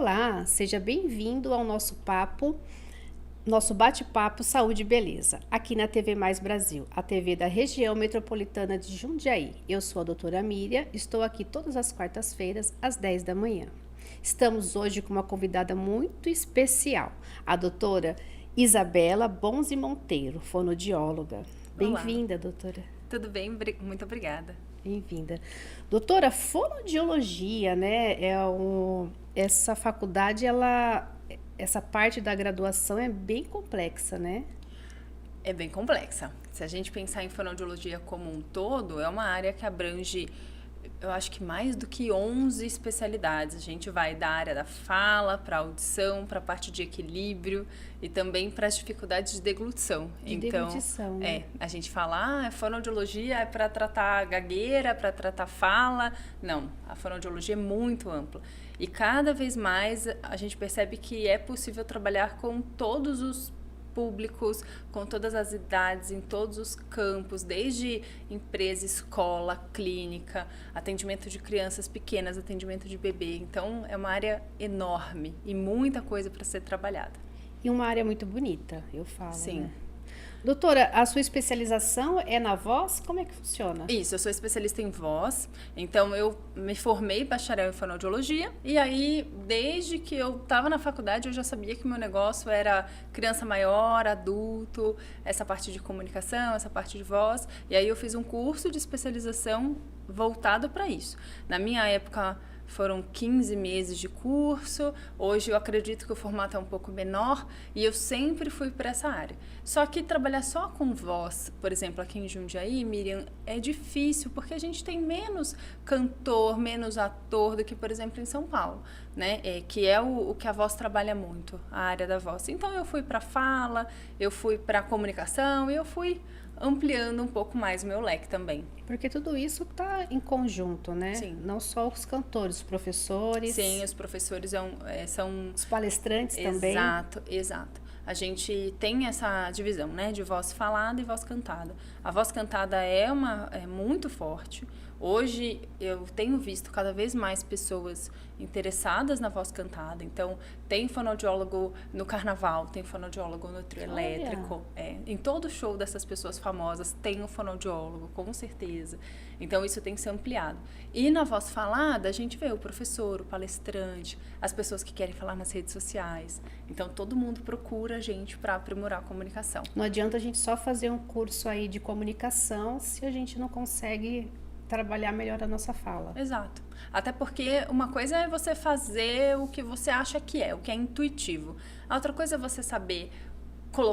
Olá, seja bem-vindo ao nosso bate-papo Saúde e Beleza, aqui na TV Mais Brasil, a TV da região metropolitana de Jundiaí. Eu sou a doutora Miriam, estou aqui todas as quartas-feiras, às 10 da manhã. Estamos hoje com uma convidada muito especial, a doutora Isabela Bonzi Monteiro, fonoaudióloga. Olá, Bem-vinda, doutora. tudo bem? Muito obrigada. Bem-vinda. Doutora, fonoaudiologia, né, essa faculdade, essa parte da graduação é bem complexa, né? É bem complexa. Se a gente pensar em fonoaudiologia como um todo, é uma área que abrange, eu acho que mais do que 11 especialidades. A gente vai da área da fala, para a audição, para a parte de equilíbrio e também para as dificuldades de deglutição. Deglutição, né? A gente fala, fonoaudiologia é para tratar gagueira, para tratar fala. Não, a fonoaudiologia é muito ampla. E cada vez mais a gente percebe que é possível trabalhar com todos os públicos, com todas as idades, em todos os campos, desde empresa, escola, clínica, atendimento de crianças pequenas, atendimento de bebê. Então, é uma área enorme e muita coisa para ser trabalhada. E uma área muito bonita, eu falo, Sim. né? Doutora, a sua especialização é na voz? Como é que funciona? Isso, eu sou especialista em voz, então eu me formei bacharel em fonoaudiologia e aí, desde que eu estava na faculdade, eu já sabia que meu negócio era criança maior, adulto, essa parte de comunicação, essa parte de voz, e aí eu fiz um curso de especialização voltado para isso. Na minha época, foram 15 meses de curso, hoje eu acredito que o formato é um pouco menor e eu sempre fui para essa área. Só que trabalhar só com voz, por exemplo, aqui em Jundiaí, Miriam, é difícil porque a gente tem menos cantor, menos ator do que, por exemplo, em São Paulo, né? Que é o que a voz trabalha muito, a área da voz. Então eu fui para fala, eu fui para comunicação e eu fui ampliando um pouco mais o meu leque também. Porque tudo isso está em conjunto, né? Sim. Não só os cantores, os professores. Sim, os professores são... Os palestrantes também. Exato. A gente tem essa divisão, né, de voz falada e voz cantada. A voz cantada é muito forte. Hoje eu tenho visto cada vez mais pessoas interessadas na voz cantada. Então, tem fonoaudiólogo no carnaval, tem fonoaudiólogo no trio elétrico. Em todo show dessas pessoas famosas tem um fonoaudiólogo, com certeza. Então, isso tem que ser ampliado. E na voz falada, a gente vê o professor, o palestrante, as pessoas que querem falar nas redes sociais. Então, todo mundo procura a gente para aprimorar a comunicação. Não adianta a gente só fazer um curso aí de comunicação se a gente não consegue trabalhar melhor a nossa fala. Exato. Até porque uma coisa é você fazer o que você acha que é, o que é intuitivo. A outra coisa é você saber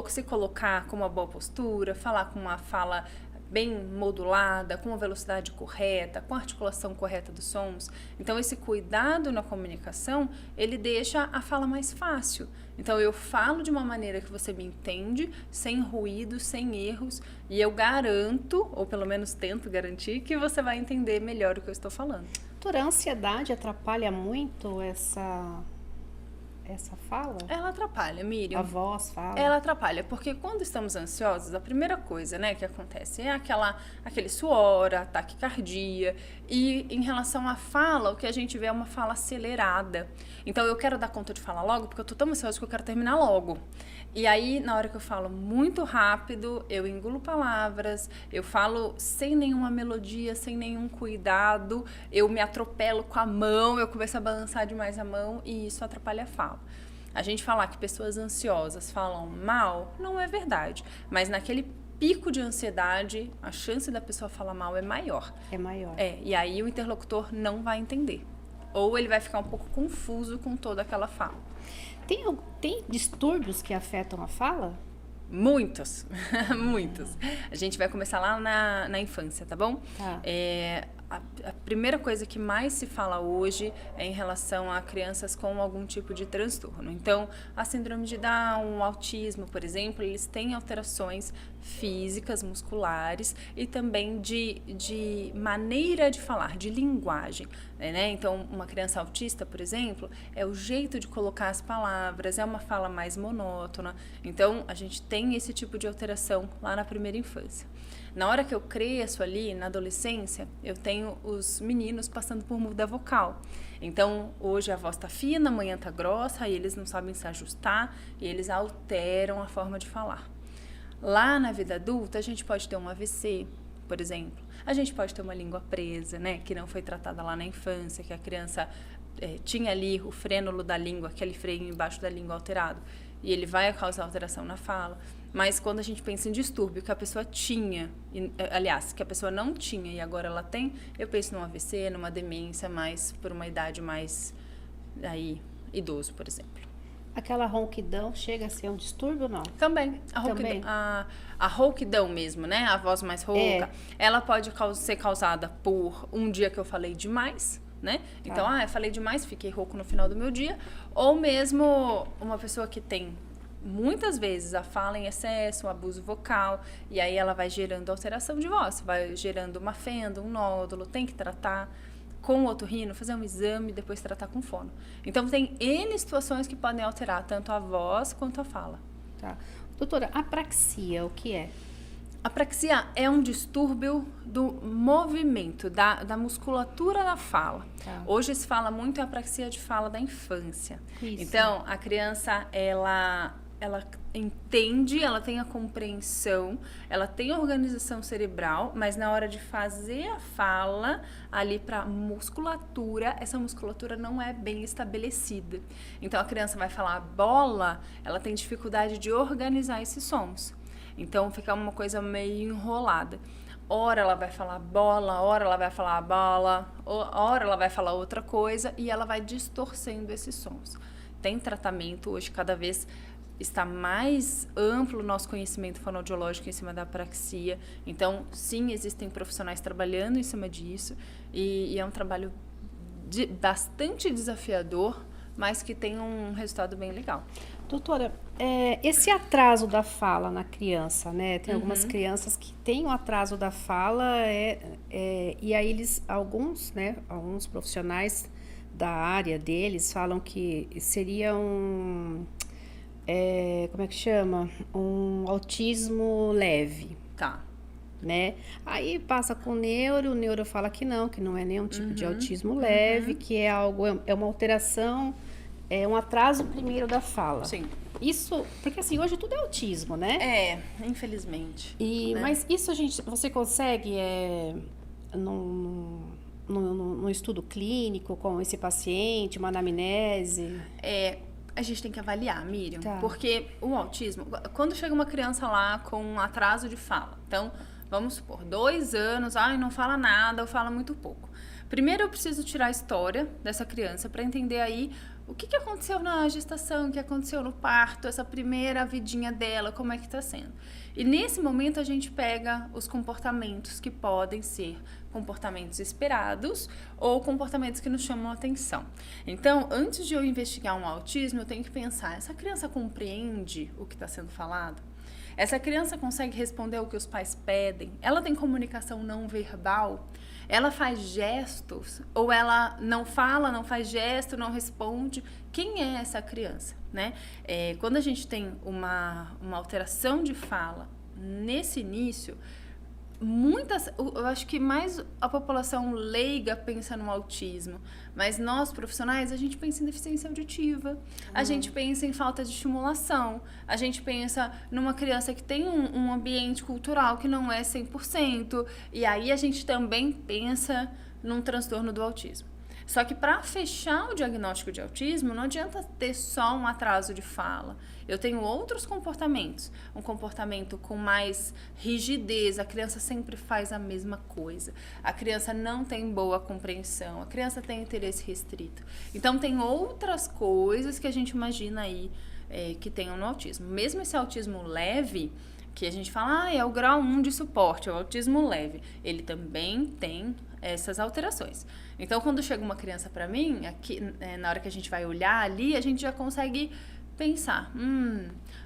se colocar com uma boa postura, falar com uma fala bem modulada, com a velocidade correta, com a articulação correta dos sons. Então, esse cuidado na comunicação, ele deixa a fala mais fácil. Então, eu falo de uma maneira que você me entende, sem ruído, sem erros, e eu garanto, ou pelo menos tento garantir, que você vai entender melhor o que eu estou falando. Doutora, a ansiedade atrapalha muito essa fala? Ela atrapalha, Miriam. A voz fala? Ela atrapalha, porque quando estamos ansiosos, a primeira coisa, né, que acontece é aquele suor, a taquicardia. E em relação à fala, o que a gente vê é uma fala acelerada. Então, eu quero dar conta de falar logo, porque eu tô tão ansiosa que eu quero terminar logo. E aí, na hora que eu falo muito rápido, eu engulo palavras, eu falo sem nenhuma melodia, sem nenhum cuidado, eu me atropelo com a mão, eu começo a balançar demais a mão e isso atrapalha a fala. A gente falar que pessoas ansiosas falam mal, não é verdade. Mas naquele pico de ansiedade, a chance da pessoa falar mal é maior. É maior. E aí o interlocutor não vai entender. Ou ele vai ficar um pouco confuso com toda aquela fala. Tem distúrbios que afetam a fala? Muitos, muitos. A gente vai começar lá na infância, tá bom? Tá. A primeira coisa que mais se fala hoje é em relação a crianças com algum tipo de transtorno. Então, a síndrome de Down, o autismo, por exemplo, eles têm alterações físicas, musculares e também de maneira de falar, de linguagem, né? Então, uma criança autista, por exemplo, é o jeito de colocar as palavras, é uma fala mais monótona. Então, a gente tem esse tipo de alteração lá na primeira infância. Na hora que eu cresço ali, na adolescência, eu tenho os meninos passando por muda vocal. Então, hoje a voz tá fina, amanhã tá grossa, aí eles não sabem se ajustar e eles alteram a forma de falar. Lá na vida adulta, a gente pode ter um AVC, por exemplo. A gente pode ter uma língua presa, né, que não foi tratada lá na infância, que a criança tinha ali o frênulo da língua, aquele freio embaixo da língua alterado, e ele vai causar alteração na fala. Mas quando a gente pensa em distúrbio que a pessoa tinha, aliás, que a pessoa não tinha e agora ela tem, eu penso num AVC, numa demência, mais por uma idade mais aí, idoso, por exemplo. Aquela ronquidão chega a ser um distúrbio ou não? Também. A rouquidão mesmo, né? A voz mais rouca. Ela pode ser causada por um dia que eu falei demais, né? Então, eu falei demais, fiquei rouco no final do meu dia. Ou mesmo uma pessoa que tem muitas vezes a fala em excesso, um abuso vocal, e aí ela vai gerando alteração de voz, vai gerando uma fenda, um nódulo, tem que tratar com o otorrino, fazer um exame e depois tratar com fono. Então, tem N situações que podem alterar tanto a voz quanto a fala. Tá. Doutora, apraxia, o que é? Apraxia é um distúrbio do movimento, da musculatura da fala. Tá. Hoje se fala muito em apraxia de fala da infância. Isso. Então, a criança, ela entende, ela tem a compreensão, ela tem a organização cerebral, mas na hora de fazer a fala, ali para musculatura, essa musculatura não é bem estabelecida. Então, a criança vai falar bola, ela tem dificuldade de organizar esses sons. Então, fica uma coisa meio enrolada. Ora ela vai falar bola, ora ela vai falar bola, ora ela vai falar outra coisa e ela vai distorcendo esses sons. Tem tratamento hoje, cada vez está mais amplo o nosso conhecimento fonoaudiológico em cima da apraxia. Então, sim, existem profissionais trabalhando em cima disso e é um trabalho bastante desafiador, mas que tem um resultado bem legal. Doutora, esse atraso da fala na criança, né? Tem algumas crianças que têm um atraso da fala e aí alguns profissionais da área deles falam que seria como é que chama? Um autismo leve. Tá. Né? Aí passa com o neuro fala que não é nenhum tipo de autismo leve, que é uma alteração, um atraso primeiro da fala. Sim. Isso, porque assim, hoje tudo é autismo, né? Infelizmente. Né? Mas isso você consegue num estudo clínico com esse paciente, uma anamnese? A gente tem que avaliar, Miriam, Tá. porque o autismo, quando chega uma criança lá com um atraso de fala, então, vamos supor, 2 anos, não fala nada ou fala muito pouco. Primeiro eu preciso tirar a história dessa criança para entender aí o que aconteceu na gestação, o que aconteceu no parto, essa primeira vidinha dela, como é que está sendo. E nesse momento a gente pega os comportamentos que podem ser comportamentos esperados ou comportamentos que nos chamam a atenção. Então, antes de eu investigar um autismo, eu tenho que pensar, essa criança compreende o que está sendo falado? Essa criança consegue responder o que os pais pedem? Ela tem comunicação não verbal? Ela faz gestos? Ou ela não fala, não faz gesto, não responde? Quem é essa criança, né? Quando a gente tem uma alteração de fala nesse início, eu acho que mais a população leiga pensa no autismo, mas nós profissionais, a gente pensa em deficiência auditiva, a gente pensa em falta de estimulação, a gente pensa numa criança que tem um ambiente cultural que não é 100%, e aí a gente também pensa num transtorno do autismo. Só que para fechar o diagnóstico de autismo, não adianta ter só um atraso de fala. Eu tenho outros comportamentos. Um comportamento com mais rigidez. A criança sempre faz a mesma coisa. A criança não tem boa compreensão. A criança tem interesse restrito. Então, tem outras coisas que a gente imagina aí que tenham no autismo. Mesmo esse autismo leve, que a gente fala, é o grau 1 de suporte, é o autismo leve. Ele também tem essas alterações. Então, quando chega uma criança para mim, aqui, na hora que a gente vai olhar ali, a gente já consegue pensar,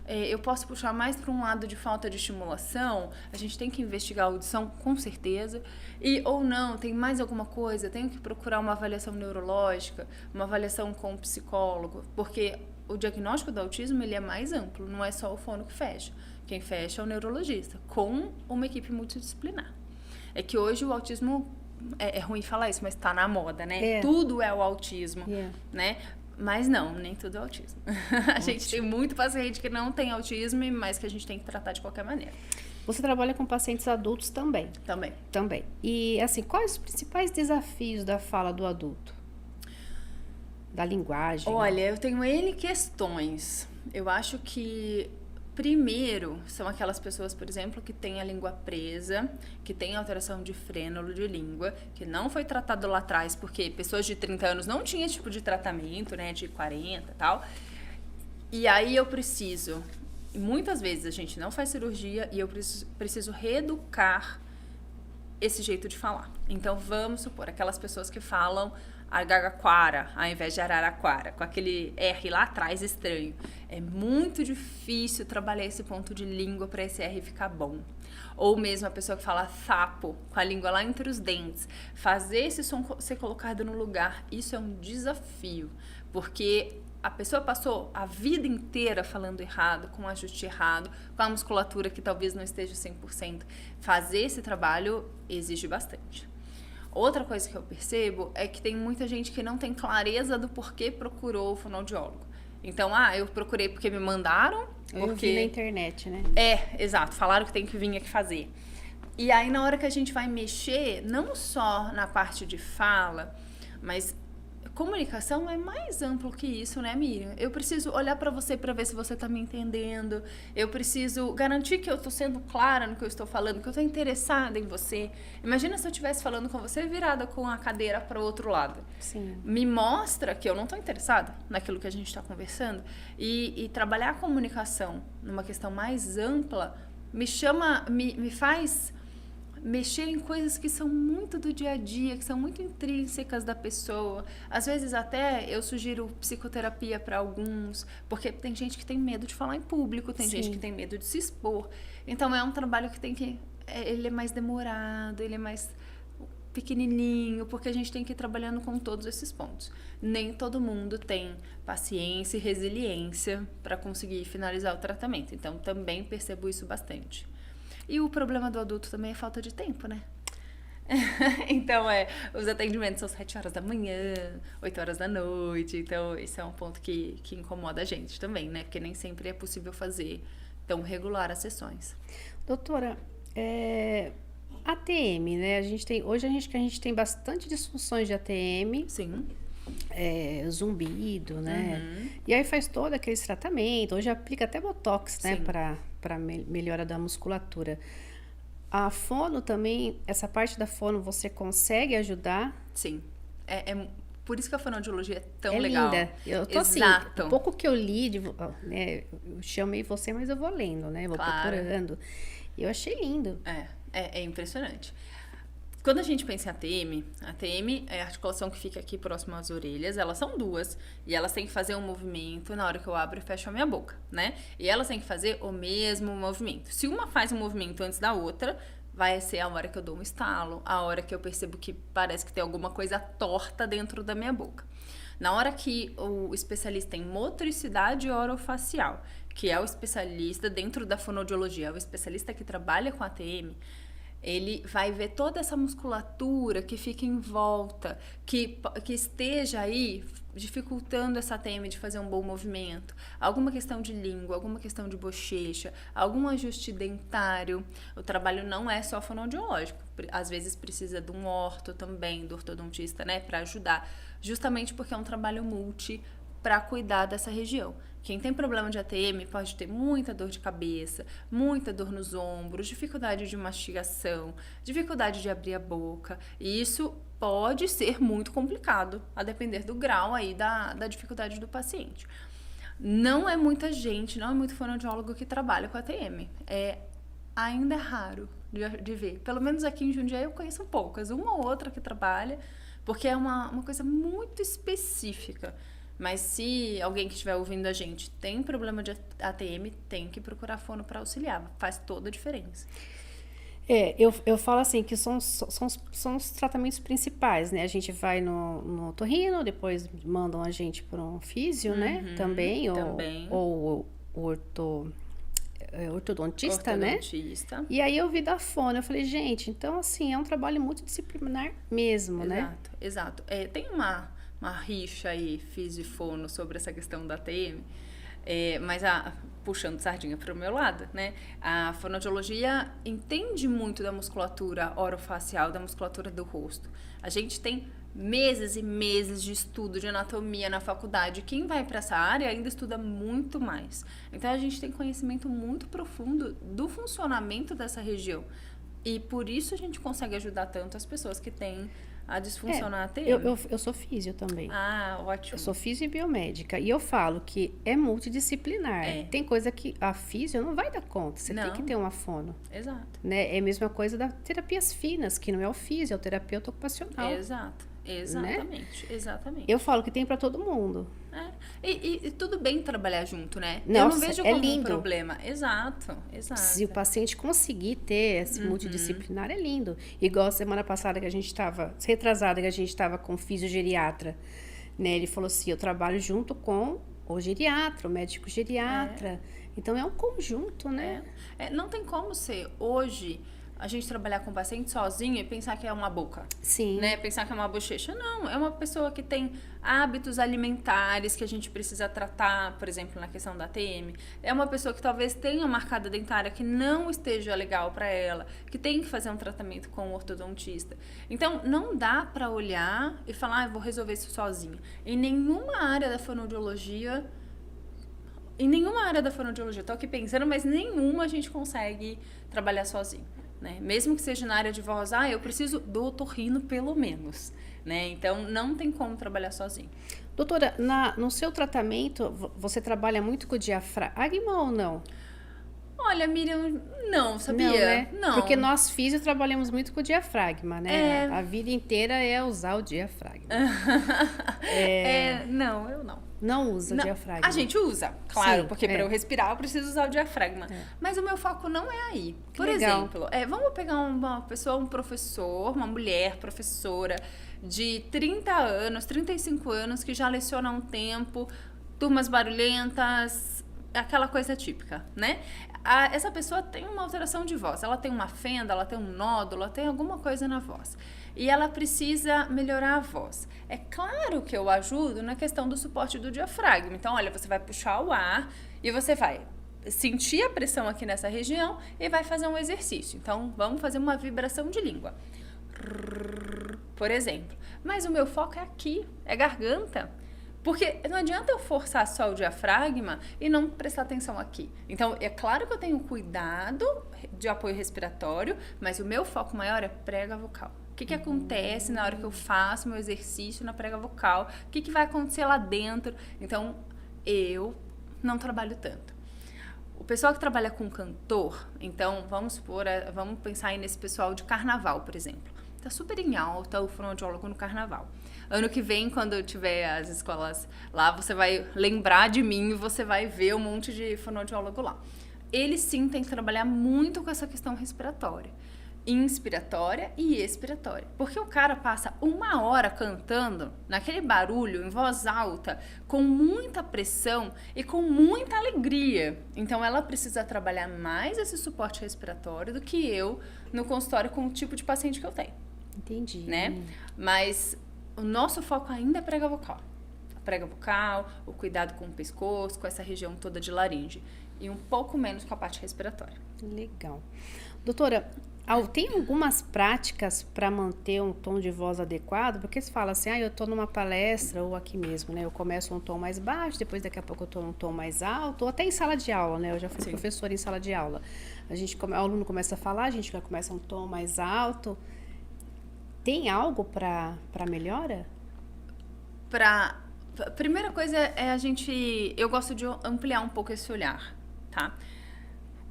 eu posso puxar mais para um lado de falta de estimulação, a gente tem que investigar a audição com certeza, ou não, tem mais alguma coisa, tenho que procurar uma avaliação neurológica, uma avaliação com um psicólogo, porque o diagnóstico do autismo ele é mais amplo, não é só o fono que fecha. Quem fecha é o neurologista, com uma equipe multidisciplinar. É que hoje o autismo, é ruim falar isso, mas está na moda, né? Tudo é o autismo, né? Mas não, nem tudo é autismo. A gente tem muito paciente que não tem autismo, mas que a gente tem que tratar de qualquer maneira. Você trabalha com pacientes adultos também? Também. E, assim, quais os principais desafios da fala do adulto? Da linguagem? Olha, eu tenho N questões. Eu acho que, primeiro, são aquelas pessoas, por exemplo, que têm a língua presa, que têm alteração de frênulo de língua, que não foi tratado lá atrás, porque pessoas de 30 anos não tinham esse tipo de tratamento, né, de 40 e tal. E aí eu preciso, muitas vezes a gente não faz cirurgia e eu preciso reeducar esse jeito de falar. Então, vamos supor, aquelas pessoas que falam Araraquara, ao invés de Araraquara, com aquele R lá atrás estranho. É muito difícil trabalhar esse ponto de língua para esse R ficar bom. Ou mesmo a pessoa que fala sapo, com a língua lá entre os dentes. Fazer esse som ser colocado no lugar, isso é um desafio, porque a pessoa passou a vida inteira falando errado, com o ajuste errado, com a musculatura que talvez não esteja 100%. Fazer esse trabalho exige bastante. Outra coisa que eu percebo é que tem muita gente que não tem clareza do porquê procurou o fonoaudiólogo. Então, eu procurei porque me mandaram. Eu vi na internet, né? Exato. Falaram que tem que vir aqui fazer. E aí, na hora que a gente vai mexer, não só na parte de fala, mas comunicação é mais amplo que isso, né, Miriam? Eu preciso olhar para você para ver se você tá me entendendo. Eu preciso garantir que eu tô sendo clara no que eu estou falando, que eu tô interessada em você. Imagina se eu estivesse falando com você virada com a cadeira para o outro lado. Sim. Me mostra que eu não tô interessada naquilo que a gente está conversando. E trabalhar a comunicação numa questão mais ampla me faz mexer em coisas que são muito do dia a dia, que são muito intrínsecas da pessoa. Às vezes até eu sugiro psicoterapia para alguns, porque tem gente que tem medo de falar em público, tem gente que tem medo de se expor. Então é um trabalho que ele é mais demorado, ele é mais pequenininho, porque a gente tem que ir trabalhando com todos esses pontos. Nem todo mundo tem paciência e resiliência para conseguir finalizar o tratamento. Então também percebo isso bastante. E o problema do adulto também é falta de tempo, né? Então, os atendimentos são 7 horas da manhã, 8 horas da noite. Então, esse é um ponto que incomoda a gente também, né? Porque nem sempre é possível fazer tão regular as sessões. Doutora, ATM, né? Hoje a gente tem bastante disfunções de ATM. Sim. Zumbido, né? E aí faz todo aquele tratamento. Hoje aplica até Botox, né? Para melhora da musculatura. A fono também, essa parte da fono você consegue ajudar? Sim. Por isso que a fonoaudiologia é tão legal. É linda. Eu tô Exato. assim, pouco que eu li, né? Eu chamei você, mas eu vou lendo, né? Vou procurando. E eu achei lindo. É impressionante. Quando a gente pensa em ATM é a articulação que fica aqui próximo às orelhas. Elas são duas e elas têm que fazer um movimento na hora que eu abro e fecho a minha boca, né? E elas têm que fazer o mesmo movimento. Se uma faz um movimento antes da outra, vai ser a hora que eu dou um estalo, a hora que eu percebo que parece que tem alguma coisa torta dentro da minha boca. Na hora que o especialista em motricidade orofacial, que é o especialista dentro da fonoaudiologia, é o especialista que trabalha com ATM, ele vai ver toda essa musculatura que fica em volta, que esteja aí dificultando essa ATM de fazer um bom movimento. Alguma questão de língua, alguma questão de bochecha, algum ajuste dentário. O trabalho não é só fonoaudiológico. Às vezes precisa de um orto também, do ortodontista, né, para ajudar. Justamente porque é um trabalho multi para cuidar dessa região. Quem tem problema de ATM pode ter muita dor de cabeça, muita dor nos ombros, dificuldade de mastigação, dificuldade de abrir a boca. E isso pode ser muito complicado, a depender do grau aí da dificuldade do paciente. Não é muita gente, não é muito fonoaudiólogo que trabalha com ATM. Ainda é raro de ver. Pelo menos aqui em Jundiaí eu conheço poucas, uma ou outra que trabalha, porque é uma coisa muito específica. Mas se alguém que estiver ouvindo a gente tem problema de ATM, tem que procurar fono para auxiliar. Faz toda a diferença. Eu falo assim que são os tratamentos principais, né? A gente vai no otorrino, depois mandam a gente para um físio, né? Também. Ou ortodontista, né? Ortodontista. E aí eu vi da fono, eu falei, gente, então assim, é um trabalho multidisciplinar mesmo, né? Exato. Tem uma rixa aí, físio e fono, sobre essa questão da ATM. Mas puxando sardinha para o meu lado, né? A fonoaudiologia entende muito da musculatura orofacial, da musculatura do rosto. A gente tem meses e meses de estudo de anatomia na faculdade. Quem vai para essa área ainda estuda muito mais. Então a gente tem conhecimento muito profundo do funcionamento dessa região. E por isso a gente consegue ajudar tanto as pessoas que têm a disfuncionar ATM. Eu sou físio também. Ótimo. Eu sou físio e biomédica. E eu falo que é multidisciplinar. Tem coisa que a físio não vai dar conta. Você tem que ter uma fono. Exato. Né? É a mesma coisa das terapias finas, que não é o físio, é o terapeuta ocupacional. Exatamente. Eu falo que tem para todo mundo. E tudo bem trabalhar junto, né? Nossa, eu não vejo como lindo. Um problema. Exato. Se o paciente conseguir ter esse multidisciplinar, é lindo. Igual semana passada que a gente estava, retrasada que a gente estava com o fisiogeriatra, né? Ele falou assim, eu trabalho junto com o geriatra, o médico geriatra. Então, é um conjunto, né? Não tem como ser hoje a gente trabalhar com o paciente sozinho e pensar que é uma boca. Sim. Né? Pensar que é uma bochecha. Não, é uma pessoa que tem hábitos alimentares que a gente precisa tratar, por exemplo, na questão da TM. É uma pessoa que talvez tenha uma arcada dentária que não esteja legal para ela, que tem que fazer um tratamento com o ortodontista. Então, não dá para olhar e falar, eu vou resolver isso sozinho. Em nenhuma área da fonoaudiologia, tô aqui pensando, mas nenhuma a gente consegue trabalhar sozinho. Né? Mesmo que seja na área de voz, eu preciso do otorrino pelo menos, né? Então, não tem como trabalhar sozinho. Doutora, no seu tratamento, você trabalha muito com o diafragma ou não? Olha, Miriam, não, sabia? Não, né? Não. Porque nós físicos trabalhamos muito com o diafragma, né? A vida inteira é usar o diafragma. Não, eu não. Não usa o diafragma. A gente usa, claro, Sim, porque para eu respirar eu preciso usar o diafragma. Mas o meu foco não é aí. Por exemplo, vamos pegar uma pessoa, um professor, uma mulher professora de 30 anos, 35 anos, que já leciona há um tempo, turmas barulhentas, aquela coisa típica, né? Essa pessoa tem uma alteração de voz, ela tem uma fenda, ela tem um nódulo, ela tem alguma coisa na voz. E ela precisa melhorar a voz. É claro que eu ajudo na questão do suporte do diafragma. Então, olha, você vai puxar o ar e você vai sentir a pressão aqui nessa região e vai fazer um exercício. Então, vamos fazer uma vibração de língua. Por exemplo. Mas o meu foco é aqui, é garganta. Porque não adianta eu forçar só o diafragma e não prestar atenção aqui. Então, é claro que eu tenho cuidado de apoio respiratório, mas o meu foco maior é prega vocal. O que acontece na hora que eu faço meu exercício na prega vocal? O que vai acontecer lá dentro? Então, eu não trabalho tanto. O pessoal que trabalha com cantor, então, vamos pensar aí nesse pessoal de carnaval, por exemplo. Tá super em alta o fonoaudiólogo no carnaval. Ano que vem, quando tiver as escolas lá, você vai lembrar de mim e você vai ver um monte de fonoaudiólogo lá. Eles sim têm que trabalhar muito com essa questão respiratória. Inspiratória e expiratória. Porque o cara passa 1 hora cantando naquele barulho, em voz alta, com muita pressão e com muita alegria. Então, ela precisa trabalhar mais esse suporte respiratório do que eu no consultório com o tipo de paciente que eu tenho. Entendi. Né? Mas o nosso foco ainda é prega vocal. A prega vocal, o cuidado com o pescoço, com essa região toda de laringe. E um pouco menos com a parte respiratória. Legal. Doutora, tem algumas práticas para manter um tom de voz adequado? Porque você fala assim, eu estou numa palestra ou aqui mesmo, né? Eu começo um tom mais baixo, depois daqui a pouco eu estou num tom mais alto, ou até em sala de aula, né? Eu já fui professora em sala de aula. O aluno começa a falar, a gente já começa um tom mais alto. Tem algo para melhora? Primeira coisa é eu gosto de ampliar um pouco esse olhar, tá?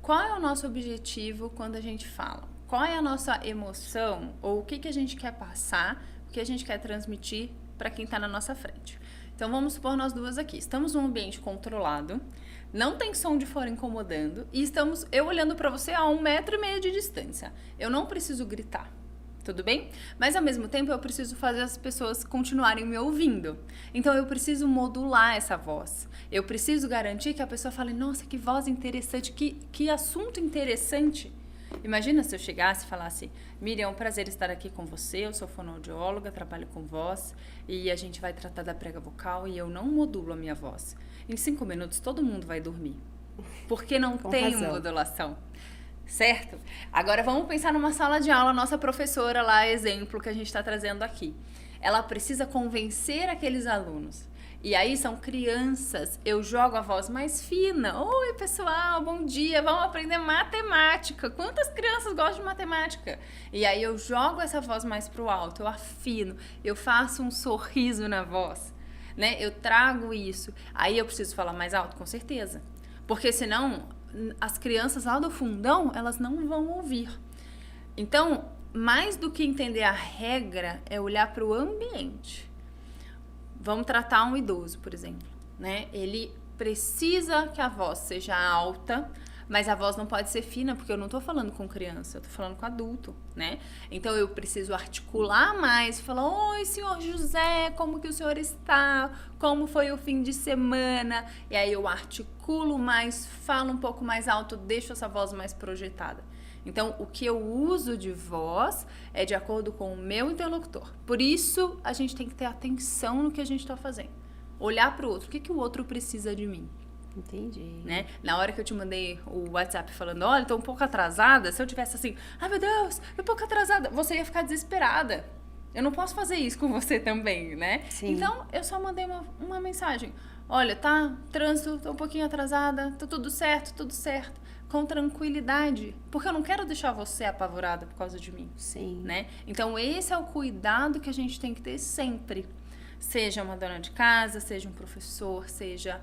Qual é o nosso objetivo quando a gente fala? Qual é a nossa emoção ou o que a gente quer passar, o que a gente quer transmitir para quem está na nossa frente? Então, vamos supor nós duas aqui. Estamos num ambiente controlado, não tem som de fora incomodando e estamos eu olhando para você a 1,5 metro de distância. Eu não preciso gritar. Tudo bem? Mas ao mesmo tempo eu preciso fazer as pessoas continuarem me ouvindo. Então eu preciso modular essa voz. Eu preciso garantir que a pessoa fale, nossa, que voz interessante, que assunto interessante. Imagina se eu chegasse e falasse, Miriam, é um prazer estar aqui com você, eu sou fonoaudióloga, trabalho com voz e a gente vai tratar da prega vocal e eu não modulo a minha voz. Em 5 minutos todo mundo vai dormir, porque não tem modulação. Certo? Agora vamos pensar numa sala de aula, nossa professora lá, exemplo que a gente está trazendo aqui. Ela precisa convencer aqueles alunos. E aí são crianças, eu jogo a voz mais fina. Oi, pessoal, bom dia, vamos aprender matemática. Quantas crianças gostam de matemática? E aí eu jogo essa voz mais pro alto, eu afino, eu faço um sorriso na voz, né? Eu trago isso. Aí eu preciso falar mais alto, com certeza. Porque senão as crianças lá do fundão, elas não vão ouvir. Então, mais do que entender a regra, é olhar para o ambiente. Vamos tratar um idoso, por exemplo, né? Ele precisa que a voz seja alta, mas a voz não pode ser fina, porque eu não estou falando com criança, eu estou falando com adulto, né? Então, eu preciso articular mais, falar, oi, senhor José, como que o senhor está? Como foi o fim de semana? E aí eu articulo mais, falo um pouco mais alto, deixo essa voz mais projetada. Então, o que eu uso de voz é de acordo com o meu interlocutor. Por isso, a gente tem que ter atenção no que a gente está fazendo. Olhar para o outro, o que o outro precisa de mim? Entendi. Né? Na hora que eu te mandei o WhatsApp falando, olha, estou um pouco atrasada, se eu tivesse assim, ai meu Deus, eu um pouco atrasada, você ia ficar desesperada. Eu não posso fazer isso com você também, né? Sim. Então, eu só mandei uma mensagem. Olha, tá, trânsito, tô um pouquinho atrasada, tá tudo certo, com tranquilidade, porque eu não quero deixar você apavorada por causa de mim. Sim. Né? Então, esse é o cuidado que a gente tem que ter sempre. Seja uma dona de casa, seja um professor, seja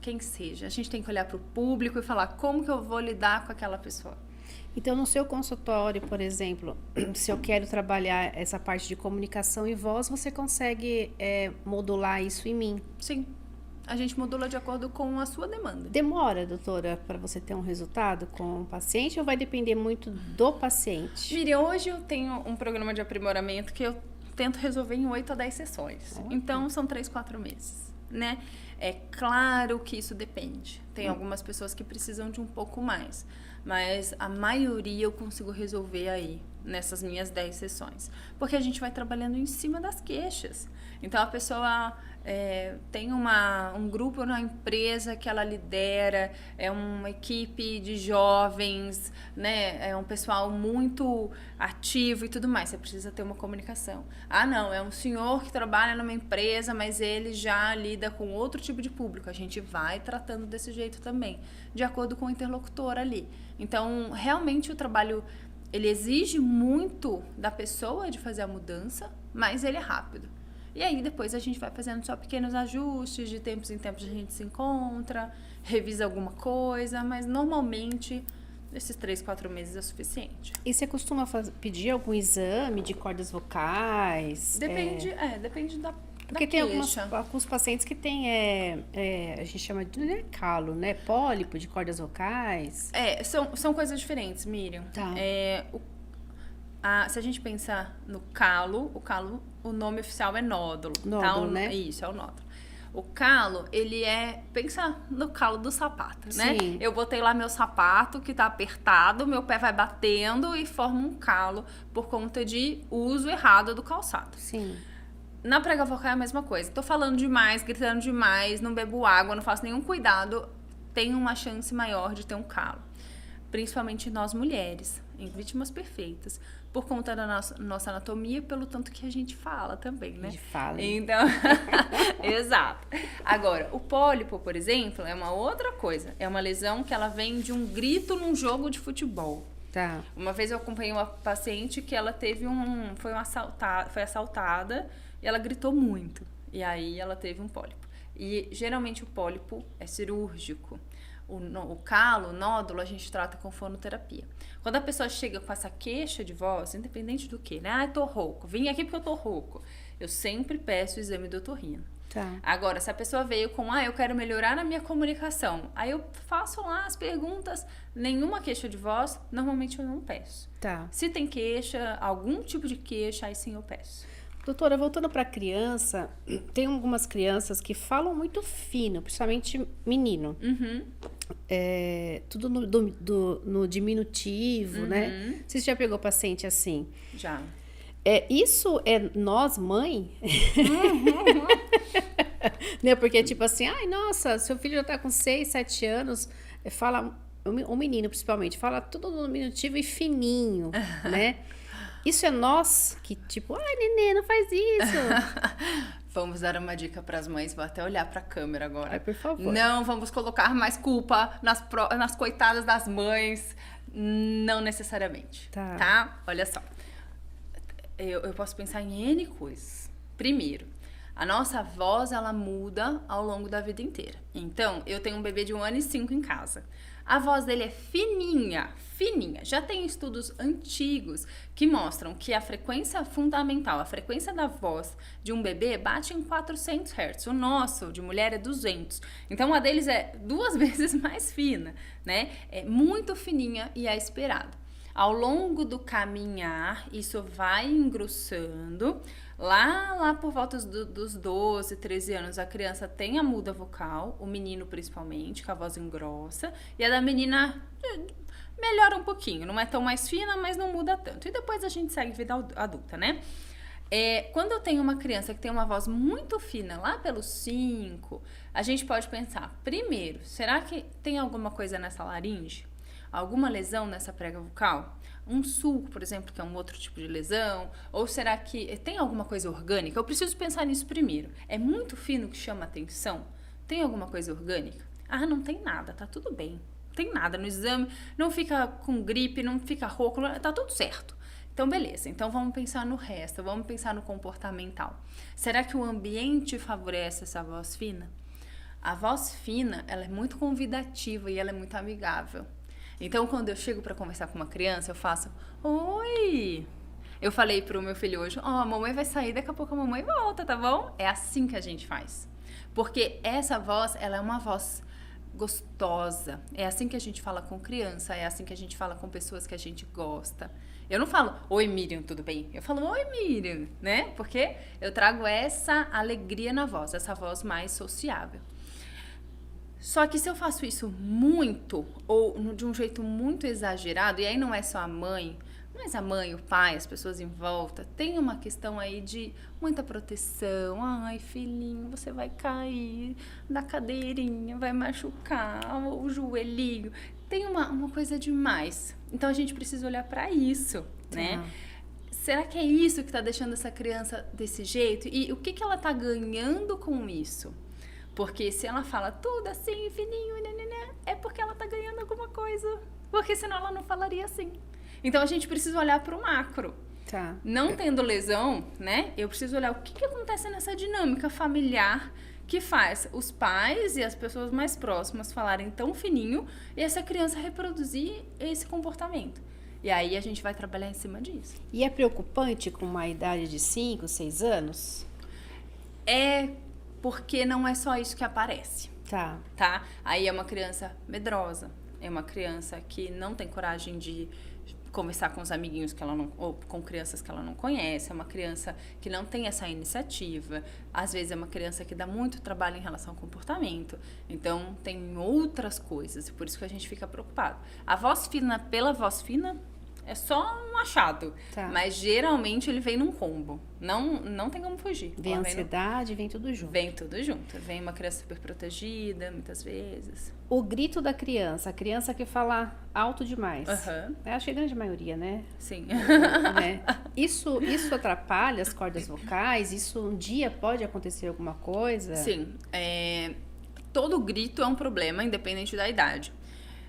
quem seja. A gente tem que olhar para o público e falar como que eu vou lidar com aquela pessoa. Então, no seu consultório, por exemplo, se eu quero trabalhar essa parte de comunicação e voz, você consegue modular isso em mim? Sim. A gente modula de acordo com a sua demanda. Demora, doutora, para você ter um resultado com o paciente ou vai depender muito do paciente? Miriam, hoje eu tenho um programa de aprimoramento que eu tento resolver em 8 a 10 sessões. Então, são 3, 4 meses, né? É claro que isso depende. Tem algumas pessoas que precisam de um pouco mais, mas a maioria eu consigo resolver aí, nessas minhas 10 sessões. Porque a gente vai trabalhando em cima das queixas. Então, a pessoa tem um grupo na empresa que ela lidera, é uma equipe de jovens, né? É um pessoal muito ativo e tudo mais. Você precisa ter uma comunicação. Ah, não, é um senhor que trabalha numa empresa, mas ele já lida com outro tipo de público. A gente vai tratando desse jeito também, de acordo com o interlocutor ali. Então, realmente o trabalho, ele exige muito da pessoa de fazer a mudança, mas ele é rápido. E aí depois a gente vai fazendo só pequenos ajustes, de tempos em tempos a gente se encontra, revisa alguma coisa, mas normalmente esses 3, 4 meses é suficiente. E você costuma pedir algum exame de cordas vocais? Depende da porque tem alguns pacientes que tem, a gente chama de calo, né? Pólipo de cordas vocais. São coisas diferentes, Miriam. Tá. Se a gente pensar no calo, o nome oficial é nódulo. Nódulo, tá? né? Isso, é o nódulo. O calo, ele pensa no calo do sapato, né? Sim. Eu botei lá meu sapato que tá apertado, meu pé vai batendo e forma um calo por conta de uso errado do calçado. Sim. Na prega vocal é a mesma coisa. Tô falando demais, gritando demais, não bebo água, não faço nenhum cuidado, tem uma chance maior de ter um calo. Principalmente nós mulheres, em vítimas perfeitas, por conta da nossa anatomia, pelo tanto que a gente fala também, né? A gente fala. Então, exato. Agora, o pólipo, por exemplo, é uma outra coisa. É uma lesão que ela vem de um grito num jogo de futebol. Tá. Uma vez eu acompanhei uma paciente que ela teve foi assaltada e ela gritou muito. E aí ela teve um pólipo. E geralmente o pólipo é cirúrgico. O calo, o nódulo, a gente trata com fonoterapia. Quando a pessoa chega com essa queixa de voz, independente do que, né? Ah, eu tô rouco, vim aqui porque eu tô rouco. Eu sempre peço o exame do otorrino. Tá. Agora, se a pessoa veio com, eu quero melhorar a minha comunicação, aí eu faço lá as perguntas, nenhuma queixa de voz, normalmente eu não peço. Tá. Se tem queixa, algum tipo de queixa, aí sim eu peço. Doutora, voltando para criança, tem algumas crianças que falam muito fino, principalmente menino. Tudo no diminutivo, né? Você já pegou paciente assim? Já. Isso é nós, mãe? Né? Porque, tipo assim, ai, nossa, seu filho já tá com 6, 7 anos, fala, o menino principalmente, fala tudo no diminutivo e fininho, né? Isso é nós que, tipo, ai, nenê, não faz isso. Vamos dar uma dica para as mães, vou até olhar para a câmera agora. Ai, por favor. Não vamos colocar mais culpa nas coitadas das mães, não necessariamente, tá? Olha só, eu posso pensar em N coisas. Primeiro, a nossa voz, ela muda ao longo da vida inteira. Então, eu tenho um bebê de 1 ano e 5 em casa. A voz dele é fininha, fininha. Já tem estudos antigos que mostram que a frequência fundamental, a frequência da voz de um bebê bate em 400 Hz. O nosso, de mulher, é 200. Então, a deles é 2 vezes mais fina, né? É muito fininha e é esperado. Ao longo do caminhar, isso vai engrossando. Lá por volta dos 12, 13 anos, a criança tem a muda vocal, o menino principalmente, que a voz engrossa, e a da menina melhora um pouquinho, não é tão mais fina, mas não muda tanto. E depois a gente segue vida adulta, né? Quando eu tenho uma criança que tem uma voz muito fina, lá pelos 5, a gente pode pensar, primeiro, será que tem alguma coisa nessa laringe? Alguma lesão nessa prega vocal? Um sulco, por exemplo, que é um outro tipo de lesão? Ou será que tem alguma coisa orgânica? Eu preciso pensar nisso primeiro. É muito fino que chama atenção? Tem alguma coisa orgânica? Ah, não tem nada, tá tudo bem. Não tem nada no exame, não fica com gripe, não fica rouco, tá tudo certo. Então, beleza. Então, vamos pensar no resto, vamos pensar no comportamental. Será que o ambiente favorece essa voz fina? A voz fina, ela é muito convidativa e ela é muito amigável. Então, quando eu chego para conversar com uma criança, eu faço, oi! Eu falei pro meu filho hoje, a mamãe vai sair, daqui a pouco a mamãe volta, tá bom? É assim que a gente faz. Porque essa voz, ela é uma voz gostosa. É assim que a gente fala com criança, é assim que a gente fala com pessoas que a gente gosta. Eu não falo, oi Miriam, tudo bem? Eu falo, oi Miriam, né? Porque eu trago essa alegria na voz, essa voz mais sociável. Só que se eu faço isso muito, ou de um jeito muito exagerado, e aí não é só a mãe, mas a mãe, o pai, as pessoas em volta, tem uma questão aí de muita proteção. Ai, filhinho, você vai cair da cadeirinha, vai machucar o joelhinho. Tem uma coisa demais. Então a gente precisa olhar para isso, né? Será que é isso que está deixando essa criança desse jeito? E o que ela está ganhando com isso? Porque se ela fala tudo assim, fininho, é porque ela tá ganhando alguma coisa. Porque senão ela não falaria assim. Então a gente precisa olhar para o macro. Tá. Não tendo lesão, né? Eu preciso olhar o que acontece nessa dinâmica familiar que faz os pais e as pessoas mais próximas falarem tão fininho e essa criança reproduzir esse comportamento. E aí a gente vai trabalhar em cima disso. E é preocupante com uma idade de 5, 6 anos? Porque não é só isso que aparece. Tá. Aí é uma criança medrosa, é uma criança que não tem coragem de conversar com os amiguinhos que ela não, ou com crianças que ela não conhece, é uma criança que não tem essa iniciativa, às vezes é uma criança que dá muito trabalho em relação ao comportamento, então tem outras coisas, por isso que a gente fica preocupado. A voz fina pela voz fina é só um achado, mas geralmente ele vem num combo, não tem como fugir. Vem ansiedade, vem tudo junto. Vem tudo junto, vem uma criança super protegida, muitas vezes. O grito da criança, a criança que fala alto demais. Acho que é a grande maioria, né? Sim. Né? Isso atrapalha as cordas vocais? Isso um dia pode acontecer alguma coisa? Sim, todo grito é um problema, independente da idade.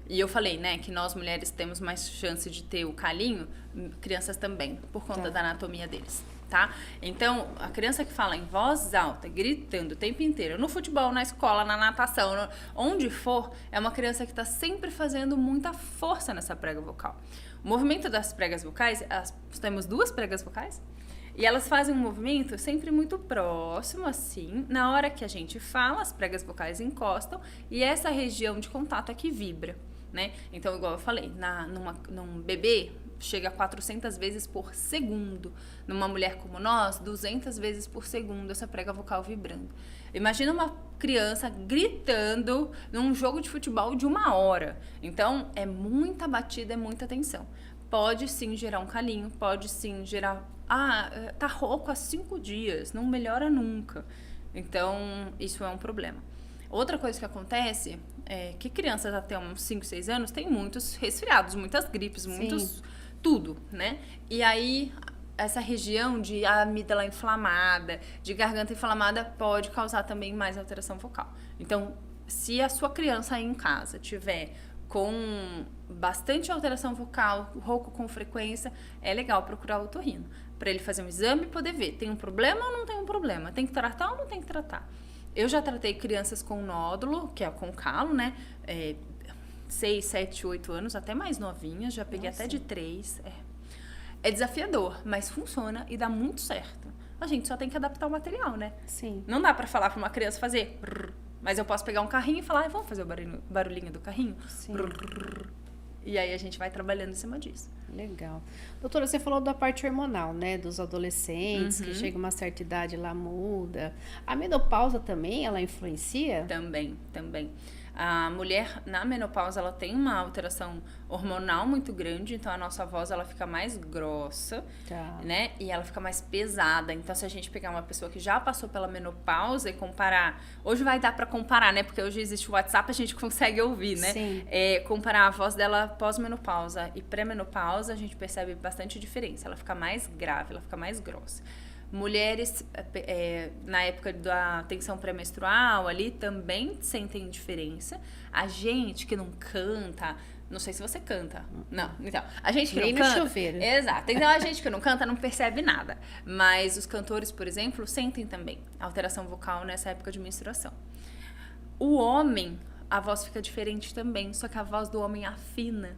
E eu falei, né, que nós mulheres temos mais chance de ter o calinho, crianças também, por conta da anatomia deles, tá? Então, a criança que fala em voz alta, gritando o tempo inteiro, no futebol, na escola, na natação, onde for, é uma criança que está sempre fazendo muita força nessa prega vocal. O movimento das pregas vocais, temos 2 pregas vocais, E elas fazem um movimento sempre muito próximo, assim. Na hora que a gente fala, as pregas vocais encostam e essa região de contato aqui vibra, né? Então, igual eu falei, num bebê, chega a 400 vezes por segundo. Numa mulher como nós, 200 vezes por segundo essa prega vocal vibrando. Imagina uma criança gritando num jogo de futebol de 1 hora. Então, é muita batida, é muita tensão. Pode sim gerar um calinho, pode sim gerar... tá rouco há 5 dias, não melhora nunca. Então, isso é um problema. Outra coisa que acontece é que crianças até uns 5, 6 anos têm muitos resfriados, muitas gripes, muitos... tudo, né? E aí, essa região de amígdala inflamada, de garganta inflamada, pode causar também mais alteração vocal. Então, se a sua criança aí em casa tiver com bastante alteração vocal, rouco com frequência, é legal procurar o otorrino, para ele fazer um exame e poder ver, tem um problema ou não tem um problema? Tem que tratar ou não tem que tratar? Eu já tratei crianças com nódulo, que é com calo, né? 6, 7, 8 anos, até mais novinhas, já peguei até de 3. É desafiador, mas funciona e dá muito certo. A gente só tem que adaptar o material, né? Sim. Não dá pra falar pra uma criança fazer, mas eu posso pegar um carrinho e falar, vamos fazer o barulhinho do carrinho? Sim. E aí a gente vai trabalhando em cima disso. Legal. Doutora, você falou da parte hormonal, né? Dos adolescentes, que chega uma certa idade lá muda. A menopausa também, ela influencia? Também. A mulher, na menopausa, ela tem uma alteração hormonal muito grande, então a nossa voz, ela fica mais grossa, né? E ela fica mais pesada. Então, se a gente pegar uma pessoa que já passou pela menopausa e comparar... Hoje vai dar pra comparar, né? Porque hoje existe o WhatsApp, a gente consegue ouvir, né? Sim. Comparar a voz dela pós-menopausa e pré-menopausa, a gente percebe bastante diferença. Ela fica mais grave, ela fica mais grossa. Mulheres, na época da tensão pré-menstrual, ali também sentem diferença. A gente que não canta, não sei se você canta, não, então, a gente que nem não canta... Nem no chuveiro. Exato, então a gente que não canta não percebe nada. Mas os cantores, por exemplo, sentem também alteração vocal nessa época de menstruação. O homem, a voz fica diferente também, só que a voz do homem afina.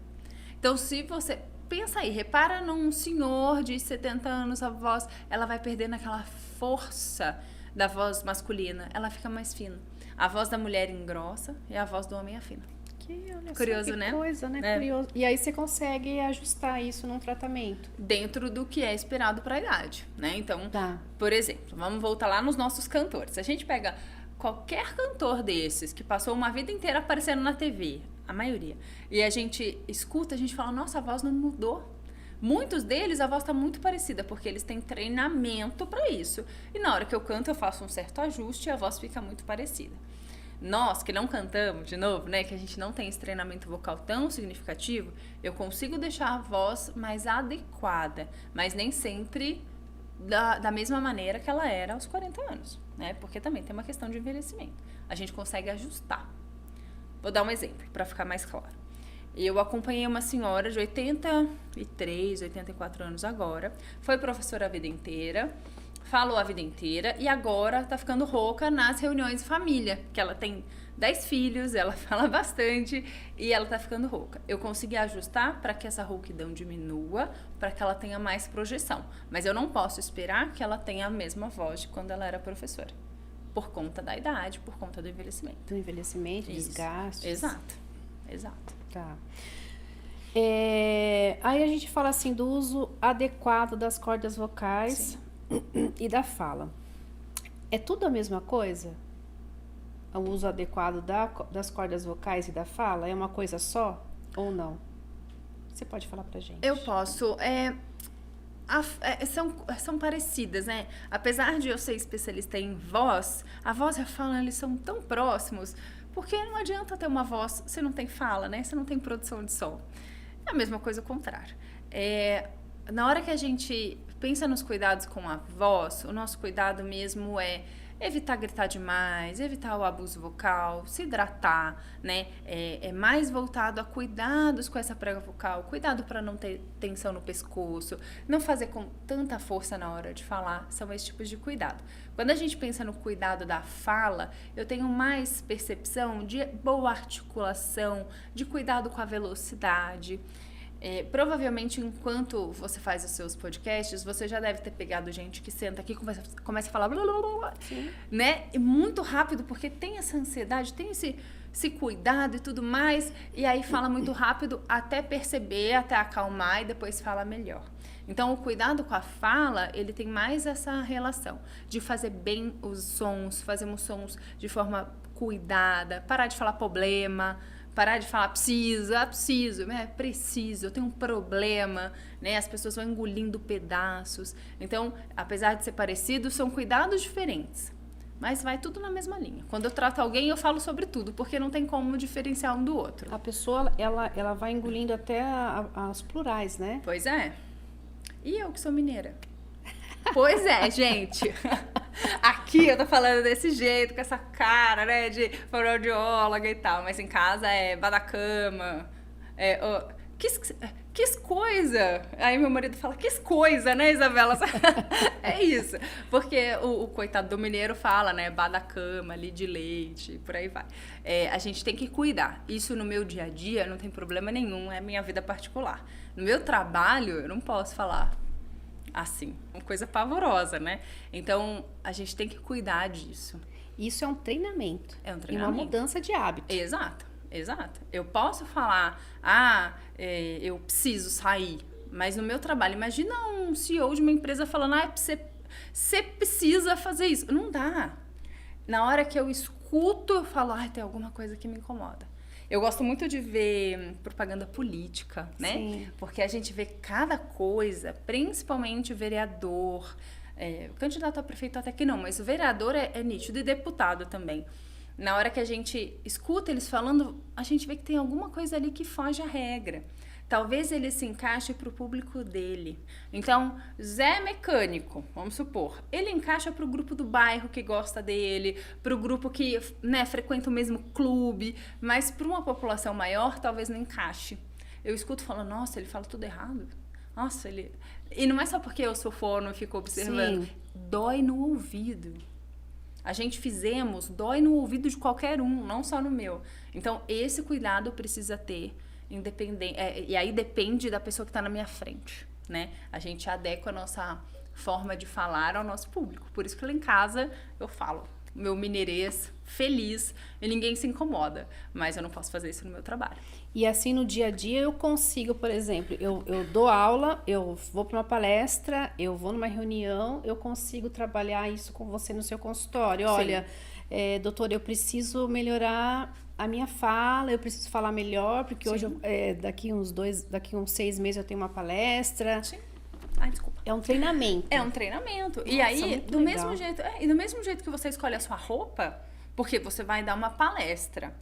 Então, se você... Pensa aí, repara num senhor de 70 anos, a voz, ela vai perdendo aquela força da voz masculina, ela fica mais fina. A voz da mulher engrossa e a voz do homem afina. Curioso, que né? coisa, né? Curioso. E aí você consegue ajustar isso num tratamento. Dentro do que é esperado para a idade, né? Então, por exemplo, vamos voltar lá nos nossos cantores. Se a gente pega qualquer cantor desses que passou uma vida inteira aparecendo na TV, a maioria, e a gente escuta, a gente fala, nossa, a voz não mudou. Muitos deles, a voz está muito parecida, porque eles têm treinamento para isso. E na hora que eu canto, eu faço um certo ajuste e a voz fica muito parecida. Nós que não cantamos, de novo, né, que a gente não tem esse treinamento vocal tão significativo, eu consigo deixar a voz mais adequada, mas nem sempre da mesma maneira que ela era aos 40 anos, né? Porque também tem uma questão de envelhecimento. A gente consegue ajustar. Vou dar um exemplo para ficar mais claro. Eu acompanhei uma senhora de 83, 84 anos agora, foi professora a vida inteira, falou a vida inteira e agora tá ficando rouca nas reuniões de família, que ela tem 10 filhos, ela fala bastante e ela tá ficando rouca. Eu consegui ajustar para que essa rouquidão diminua, para que ela tenha mais projeção, mas eu não posso esperar que ela tenha a mesma voz de quando ela era professora, por conta da idade, por conta do envelhecimento. Do envelhecimento, desgaste. Exato. Tá. Aí a gente fala assim do uso adequado das cordas vocais e da fala. É tudo a mesma coisa? O uso adequado das cordas vocais e da fala? É uma coisa só ou não? Você pode falar pra gente. Eu posso. São parecidas, né? Apesar de eu ser especialista em voz, a voz e a fala, eles são tão próximos, porque não adianta ter uma voz se não tem fala, né? Se não tem produção de som. É a mesma coisa ao contrário. Na hora que a gente pensa nos cuidados com a voz, o nosso cuidado mesmo é evitar gritar demais, evitar o abuso vocal, se hidratar, né? É mais voltado a cuidados com essa prega vocal, cuidado para não ter tensão no pescoço, não fazer com tanta força na hora de falar, são esses tipos de cuidado. Quando a gente pensa no cuidado da fala, eu tenho mais percepção de boa articulação, de cuidado com a velocidade. Provavelmente, enquanto você faz os seus podcasts, você já deve ter pegado gente que senta aqui e começa a falar blá, blá, blá, blá, né? E muito rápido, porque tem essa ansiedade, tem esse cuidado e tudo mais, e aí fala muito rápido até perceber, até acalmar e depois fala melhor. Então, o cuidado com a fala, ele tem mais essa relação de fazer bem os sons, fazer os sons de forma cuidada, parar de falar problema, parar de falar preciso, né? Preciso, eu tenho um problema, né? As pessoas vão engolindo pedaços. Então, apesar de ser parecido, são cuidados diferentes. Mas vai tudo na mesma linha. Quando eu trato alguém, eu falo sobre tudo, porque não tem como diferenciar um do outro. A pessoa, ela vai engolindo até as plurais, né? Pois é. E eu que sou mineira. Pois é, gente. Aqui eu tô falando desse jeito, com essa cara, né, de fonoaudióloga e tal, mas em casa é badacama, que coisa. Aí meu marido fala, que coisa, né, Isabela? É isso, porque o coitado do mineiro fala, né, badacama, ali de leite, por aí vai. A gente tem que cuidar. Isso no meu dia a dia não tem problema nenhum, é minha vida particular. No meu trabalho, eu não posso falar assim, uma coisa pavorosa, né? Então, a gente tem que cuidar disso. Isso é um treinamento. É um treinamento. E uma mudança de hábito. Exato. Eu posso falar, eu preciso sair, mas no meu trabalho, imagina um CEO de uma empresa falando, você precisa fazer isso. Não dá. Na hora que eu escuto, eu falo, tem alguma coisa que me incomoda. Eu gosto muito de ver propaganda política, né? Sim. Porque a gente vê cada coisa, principalmente o vereador, candidato a prefeito até que não, mas o vereador é nítido e deputado também. Na hora que a gente escuta eles falando, a gente vê que tem alguma coisa ali que foge à regra. Talvez ele se encaixe para o público dele. Então, Zé Mecânico, vamos supor, ele encaixa para o grupo do bairro que gosta dele, para o grupo que, né, frequenta o mesmo clube, mas para uma população maior, talvez não encaixe. Eu escuto falando, nossa, ele fala tudo errado. Nossa, ele... E não é só porque eu sou fono e fico observando. Sim. Dói no ouvido. A gente dói no ouvido de qualquer um, não só no meu. Então, esse cuidado precisa ter, independente, e aí depende da pessoa que está na minha frente, né? A gente adequa a nossa forma de falar ao nosso público. Por isso que lá em casa eu falo meu mineirês feliz e ninguém se incomoda. Mas eu não posso fazer isso no meu trabalho. E assim no dia a dia eu consigo, por exemplo, eu dou aula, eu vou para uma palestra, eu vou numa reunião, eu consigo trabalhar isso com você no seu consultório. Olha, doutora, eu preciso melhorar a minha fala, eu preciso falar melhor, porque Sim. hoje, daqui uns 6 meses eu tenho uma palestra. Sim. Desculpa. É um treinamento. É um treinamento. Nossa, e aí, do mesmo jeito que você escolhe a sua roupa, porque você vai dar uma palestra.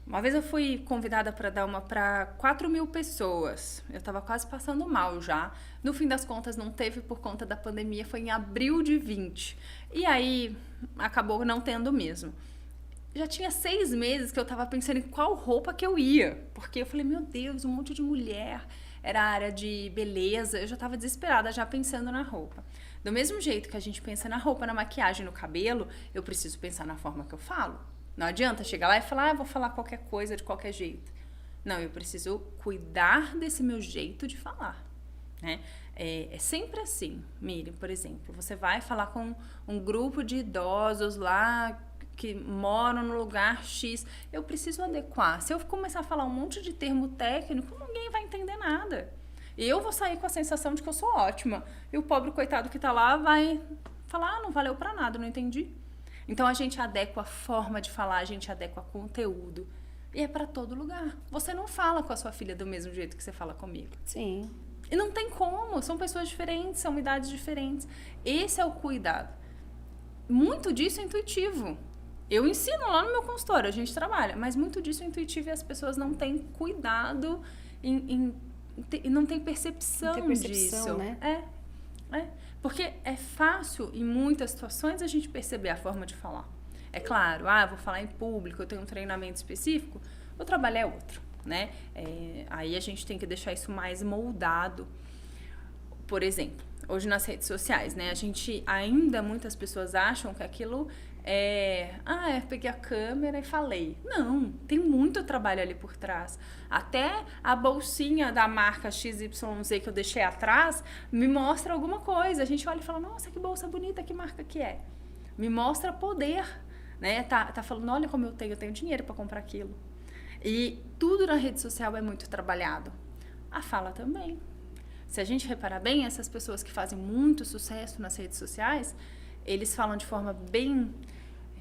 Uma vez eu fui convidada para dar uma para 4.000 pessoas. Eu estava quase passando mal já. No fim das contas, não teve por conta da pandemia. Foi em abril de 20. E aí, acabou não tendo mesmo. Já tinha 6 meses que eu estava pensando em qual roupa que eu ia. Porque eu falei, meu Deus, um monte de mulher. Era a área de beleza. Eu já estava desesperada, já pensando na roupa. Do mesmo jeito que a gente pensa na roupa, na maquiagem, no cabelo, eu preciso pensar na forma que eu falo. Não adianta chegar lá e falar, vou falar qualquer coisa de qualquer jeito. Não, eu preciso cuidar desse meu jeito de falar, né? É sempre assim, Miriam, por exemplo. Você vai falar com um grupo de idosos lá que moram no lugar X. Eu preciso adequar. Se eu começar a falar um monte de termo técnico, ninguém vai entender nada. E eu vou sair com a sensação de que eu sou ótima. E o pobre coitado que tá lá vai falar, não valeu pra nada, não entendi. Então, a gente adequa a forma de falar, a gente adequa conteúdo. E é para todo lugar. Você não fala com a sua filha do mesmo jeito que você fala comigo. Sim. E não tem como. São pessoas diferentes, são idades diferentes. Esse é o cuidado. Muito disso é intuitivo. Eu ensino lá no meu consultório, a gente trabalha. Mas muito disso é intuitivo e as pessoas não têm cuidado e não têm percepção disso. Né? Porque é fácil, em muitas situações, a gente perceber a forma de falar. É claro, vou falar em público, eu tenho um treinamento específico, o trabalho é outro, né? Aí a gente tem que deixar isso mais moldado. Por exemplo, hoje nas redes sociais, né? Muitas pessoas acham que aquilo Peguei a câmera e falei. Não, tem muito trabalho ali por trás. Até a bolsinha da marca XYZ que eu deixei atrás me mostra alguma coisa. A gente olha e fala, nossa, que bolsa bonita, que marca que é? Me mostra poder, né? Tá falando, olha como eu tenho dinheiro para comprar aquilo. E tudo na rede social é muito trabalhado. A fala também. Se a gente reparar bem, essas pessoas que fazem muito sucesso nas redes sociais, eles falam de forma bem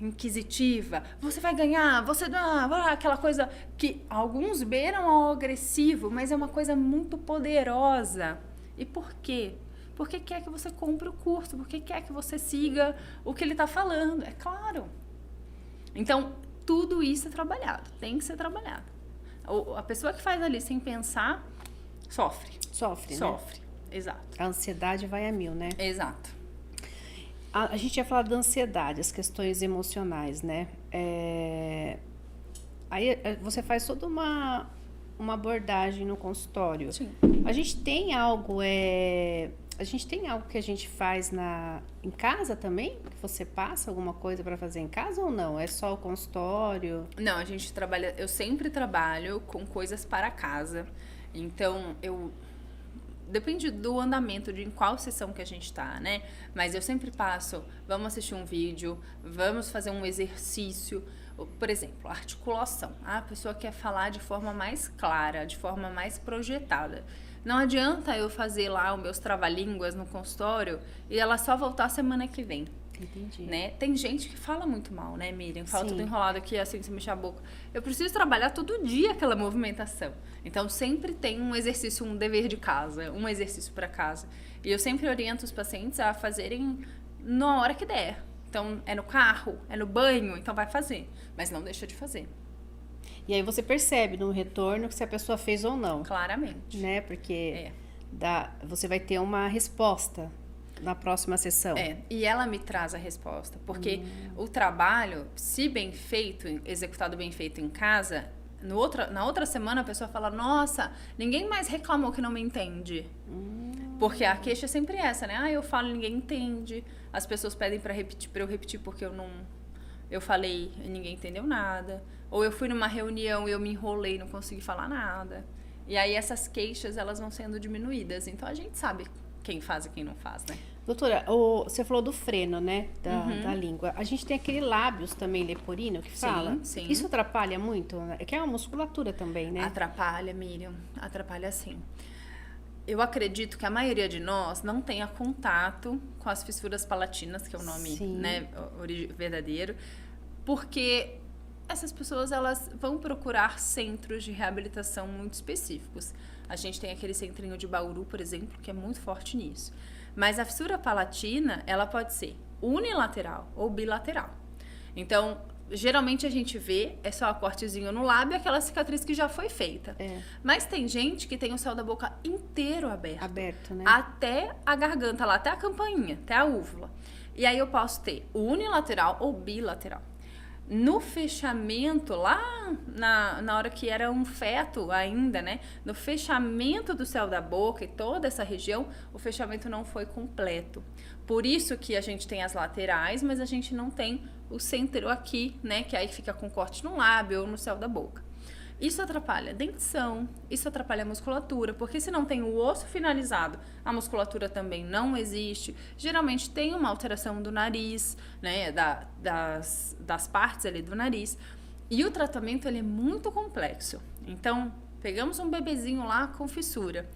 inquisitiva. Você vai ganhar, você dá, aquela coisa que alguns beiram ao agressivo, mas é uma coisa muito poderosa. E por quê? Porque quer que você compre o curso, porque quer que você siga o que ele está falando, é claro. Então, tudo isso é trabalhado, tem que ser trabalhado. A pessoa que faz ali sem pensar, sofre. Sofre, Sofre, exato. A ansiedade vai a mil, né? Exato. A gente ia falar da ansiedade, as questões emocionais, né? Aí você faz toda uma abordagem no consultório. Sim. A gente tem algo que a gente faz em casa também? Que você passa alguma coisa para fazer em casa ou não? É só o consultório? Não, a gente trabalha, eu sempre trabalho com coisas para casa. Então, depende do andamento, de em qual sessão que a gente tá, né? Mas eu sempre passo, vamos assistir um vídeo, vamos fazer um exercício. Por exemplo, articulação. A pessoa quer falar de forma mais clara, de forma mais projetada. Não adianta eu fazer lá os meus trava-línguas no consultório e ela só voltar semana que vem. Entendi. Né? Tem gente que fala muito mal, né, Miriam? Fala Sim. tudo enrolado aqui, assim, se mexer a boca. Eu preciso trabalhar todo dia aquela movimentação. Então, sempre tem um exercício, um dever de casa, um exercício para casa. E eu sempre oriento os pacientes a fazerem na hora que der. Então, é no carro, é no banho, então vai fazer. Mas não deixa de fazer. E aí você percebe no retorno se a pessoa fez ou não. Claramente. Né? Porque você vai ter uma resposta na próxima sessão. E ela me traz a resposta. Porque o trabalho, se bem feito, executado bem feito em casa, na outra semana a pessoa fala, nossa, ninguém mais reclamou que não me entende. Porque a queixa é sempre essa, né? Eu falo e ninguém entende. As pessoas pedem para eu repetir porque eu falei e ninguém entendeu nada. Ou eu fui numa reunião e eu me enrolei e não consegui falar nada. E aí essas queixas, elas vão sendo diminuídas. Então a gente sabe quem faz e quem não faz, né? Doutora, você falou do freno, né? Da língua. A gente tem aquele lábios também leporino que fala. Sim. Isso atrapalha muito? É que é uma musculatura também, né? Atrapalha, Miriam. Atrapalha sim. Eu acredito que a maioria de nós não tenha contato com as fissuras palatinas, que é o nome, né, verdadeiro, porque essas pessoas, elas vão procurar centros de reabilitação muito específicos. A gente tem aquele centrinho de Bauru, por exemplo, que é muito forte nisso. Mas a fissura palatina, ela pode ser unilateral ou bilateral. Então, geralmente a gente vê, é só um cortezinho no lábio, aquela cicatriz que já foi feita. Mas tem gente que tem o céu da boca inteiro aberto. Aberto, né? Até a garganta lá, até a campainha, até a úvula. E aí eu posso ter unilateral ou bilateral. No fechamento, lá na hora que era um feto ainda, né? No fechamento do céu da boca e toda essa região, o fechamento não foi completo. Por isso que a gente tem as laterais, mas a gente não tem o centro aqui, né? Que aí fica com corte no lábio ou no céu da boca. Isso atrapalha a dentição, isso atrapalha a musculatura, porque se não tem o osso finalizado, a musculatura também não existe. Geralmente tem uma alteração do nariz, né, das partes ali do nariz. E o tratamento, ele é muito complexo. Então, pegamos um bebezinho lá com fissura.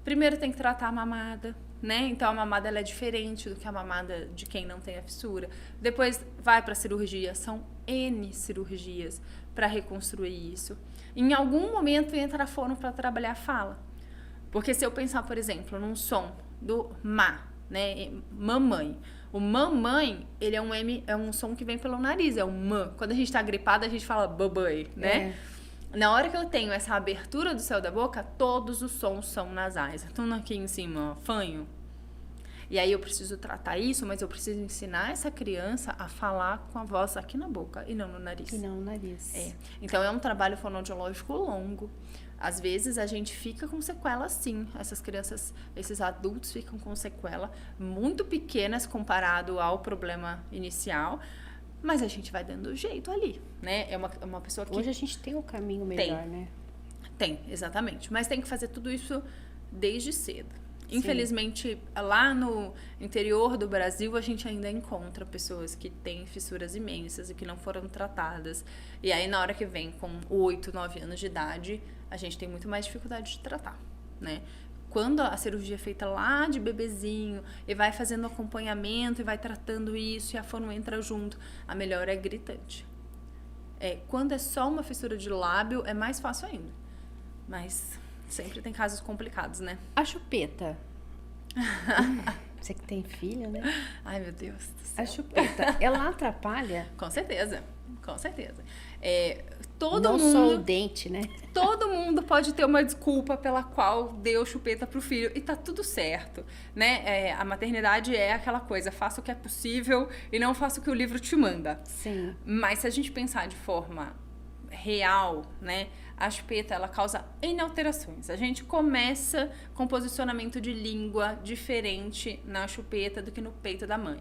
Primeiro tem que tratar a mamada, né? Então, a mamada, ela é diferente do que a mamada de quem não tem a fissura. Depois vai para cirurgia, são N cirurgias para reconstruir isso. Em algum momento entra a fono para trabalhar a fala. Porque se eu pensar, por exemplo, num som do ma, né? Mamãe. O mamãe, ele é um som que vem pelo nariz, é um ma. Quando a gente tá gripada, a gente fala babai, né? Na hora que eu tenho essa abertura do céu da boca, todos os sons são nasais. Então aqui em cima, fanho. E aí eu preciso tratar isso, mas eu preciso ensinar essa criança a falar com a voz aqui na boca e não no nariz. E não no nariz. Então é um trabalho fonoaudiológico longo. Às vezes a gente fica com sequela sim. Essas crianças, esses adultos ficam com sequela muito pequenas comparado ao problema inicial. mas a gente vai dando jeito ali, né? É uma pessoa que... Hoje a gente tem um caminho melhor, né? Tem, exatamente. Mas tem que fazer tudo isso desde cedo. Infelizmente, lá no interior do Brasil, a gente ainda encontra pessoas que têm fissuras imensas e que não foram tratadas. E aí, na hora que vem com 8, 9 anos de idade, a gente tem muito mais dificuldade de tratar, né? Quando a cirurgia é feita lá de bebezinho e vai fazendo acompanhamento e vai tratando isso e a fono entra junto, a melhora é gritante. Quando é só uma fissura de lábio, é mais fácil ainda. Mas sempre tem casos complicados, né? A chupeta. Você que tem filho, né? Ai, meu Deus do céu. A chupeta, ela atrapalha? Com certeza, com certeza. Não só o dente, né? Todo mundo pode ter uma desculpa pela qual deu chupeta pro filho e tá tudo certo, né? A maternidade é aquela coisa, faça o que é possível e não faça o que o livro te manda. Sim. Mas se a gente pensar de forma real, né? A chupeta, ela causa N alterações. A gente começa com posicionamento de língua diferente na chupeta do que no peito da mãe.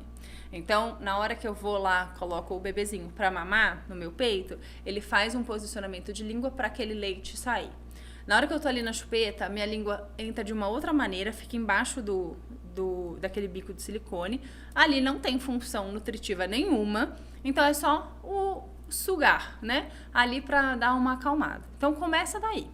Então, na hora que eu vou lá, coloco o bebezinho para mamar no meu peito, ele faz um posicionamento de língua para aquele leite sair. Na hora que eu tô ali na chupeta, minha língua entra de uma outra maneira, fica embaixo daquele bico de silicone. Ali não tem função nutritiva nenhuma, então é só o sugar, né? Ali para dar uma acalmada. Então, começa daí.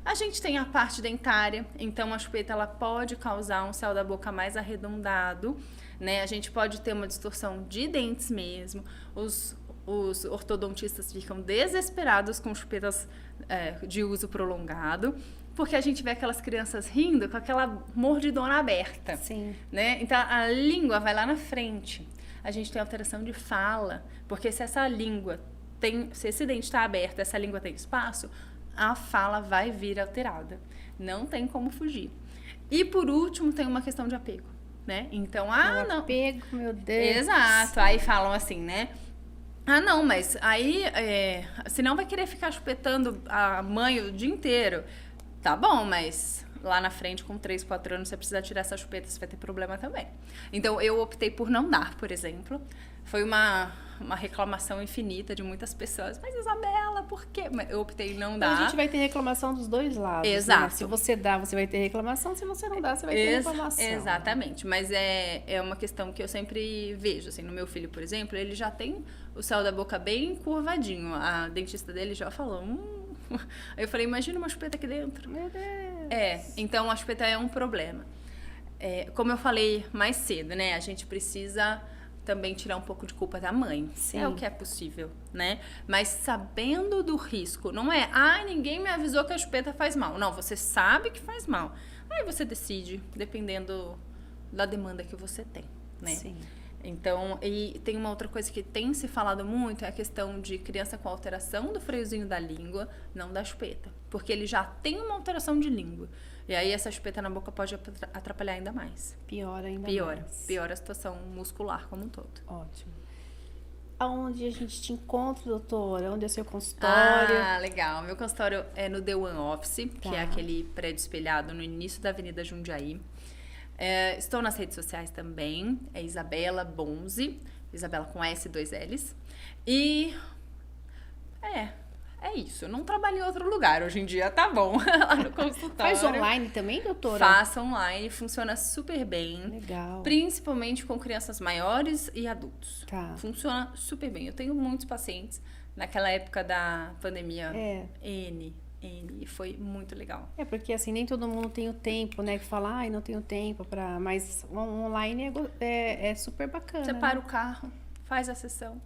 A gente tem a parte dentária, então a chupeta ela pode causar um céu da boca mais arredondado, né? A gente pode ter uma distorção de dentes mesmo. Os ortodontistas ficam desesperados com chupetas de uso prolongado, porque a gente vê aquelas crianças rindo com aquela mordidona aberta. Sim. Né? Então a língua vai lá na frente. A gente tem alteração de fala, porque se essa língua se esse dente está aberto, essa língua tem espaço, a fala vai vir alterada. Não tem como fugir. E por último, tem uma questão de apego, né? Então, não. Apego, meu Deus. Exato. Aí falam assim, né? Não, mas aí, senão vai querer ficar chupetando a mãe o dia inteiro. Tá bom, mas lá na frente, com 3, 4 anos, você precisa tirar essa chupeta, você vai ter problema também. Então, eu optei por não dar, por exemplo. Foi uma reclamação infinita de muitas pessoas. Mas, Isabela, por quê? Eu optei em não dar. A gente vai ter reclamação dos dois lados. Exato. Né? Se você dá, você vai ter reclamação. Se você não dá, você vai ter reclamação. Exatamente. Mas é uma questão que eu sempre vejo. Assim, no meu filho, por exemplo, ele já tem o céu da boca bem curvadinho. A dentista dele já falou... Aí eu falei, imagina uma chupeta aqui dentro. Meu Deus. Então a chupeta é um problema. Como eu falei mais cedo, né? A gente precisa também tirar um pouco de culpa da mãe. Sim. É o que é possível, né? Mas sabendo do risco, não é, ninguém me avisou que a chupeta faz mal. Não, você sabe que faz mal. Aí você decide, dependendo da demanda que você tem, né? Sim. Então, e tem uma outra coisa que tem se falado muito, é a questão de criança com alteração do freiozinho da língua, não da chupeta. Porque ele já tem uma alteração de língua. E aí essa chupeta na boca pode atrapalhar ainda mais. Piora ainda mais. Piora a situação muscular como um todo. Ótimo. Aonde a gente te encontra, doutora? Onde é o seu consultório? Legal. Meu consultório é no The One Office, que é aquele prédio espelhado no início da Avenida Jundiaí. Estou nas redes sociais também, é Isabela Bonzi, Isabela com S, 2 L's. E é isso, eu não trabalho em outro lugar hoje em dia, tá bom, lá no consultório. Faz online também, doutora? Faça online, funciona super bem. Legal. Principalmente com crianças maiores e adultos. Tá. Funciona super bem. Eu tenho muitos pacientes naquela época da pandemia. E foi muito legal. Porque assim, nem todo mundo tem o tempo, né? Que fala, não tenho tempo para... Mas online é super bacana. Você para o carro, faz a sessão,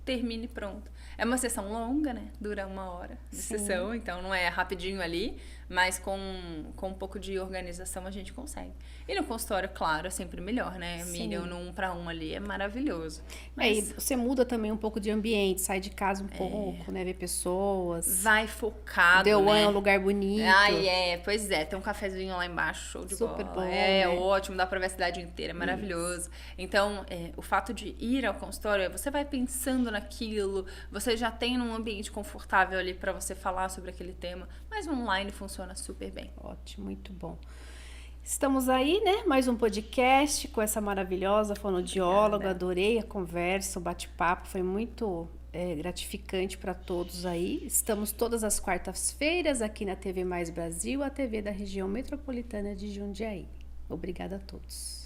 termina e pronto. É uma sessão longa, né? Dura 1 hora de sessão, então não é rapidinho ali, mas com um pouco de organização a gente consegue. E no consultório, claro, é sempre melhor, né? Miriam no 1 para 1 ali é maravilhoso. Mas... E você muda também um pouco de ambiente, sai de casa um pouco, né? Ver pessoas. Vai focado, The One né? é um lugar bonito. Pois é. Tem um cafezinho lá embaixo, show de bola. Super bom, né? né? Ótimo, dá pra ver a cidade inteira, é maravilhoso. Então, o fato de ir ao consultório, você vai pensando naquilo, você já tem um ambiente confortável ali pra você falar sobre aquele tema, mas online funciona super bem. Ótimo, muito bom. Estamos aí, né? Mais um podcast com essa maravilhosa fonoaudióloga. Obrigada. Adorei a conversa, o bate-papo, foi muito gratificante para todos aí. Estamos todas as quartas-feiras aqui na TV Mais Brasil, a TV da região metropolitana de Jundiaí. Obrigada a todos.